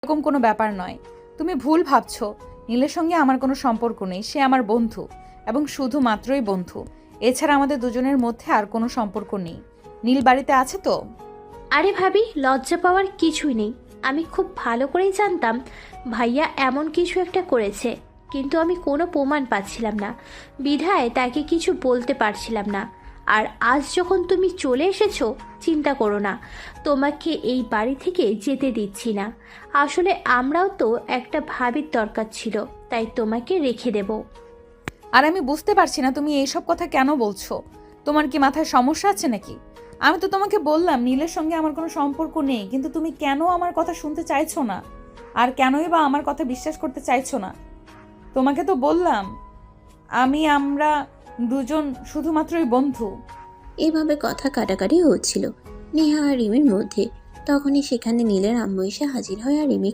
এরকম কোনো ব্যাপার নয়। তুমি ভুল ভাবছো। নীলের সঙ্গে আমার কোনো সম্পর্ক নেই। সে আমার বন্ধু এবং শুধুমাত্রই বন্ধু। এছাড়া আমাদের দুজনের মধ্যে আর কোনো সম্পর্ক নেই। নীল বাড়িতে আছে তো? আরে ভাবি, লজ্জা পাওয়ার কিছুই নেই। আমি খুব ভালো করেই জানতাম ভাইয়া এমন কিছু একটা করেছে, কিন্তু আমি কোনো প্রমাণ পাচ্ছিলাম না, বিধায় তাকে কিছু বলতে পারছিলাম না। আর আজ যখন তুমি চলে এসেছো, চিন্তা করো না, তোমাকে এই বাড়ি থেকে যেতে দিচ্ছি না। আসলে আমরাও তো একটা ভাবির দরকার ছিল, তাই তোমাকে রেখে দেব। আর আমি বুঝতে পারছি না তুমি এইসব কথা কেন বলছো। তোমার কি মাথায় সমস্যা আছে নাকি? আমি তো তোমাকে বললাম নীলের সঙ্গে আমার কোনো সম্পর্ক নেই, কিন্তু তুমি কেন আমার কথা শুনতে চাইছো না? আর কেনই বা আমার কথা বিশ্বাস করতে চাইছো না? তোমাকে তো বললাম আমরা দুজন শুধুমাত্রই বন্ধু। এভাবে কথা কাটাকাটি হচ্ছিল নেহা আর রিমির মধ্যে। তখনই সেখানে নীলের আম্মু এসে হাজির হয় আর রিমি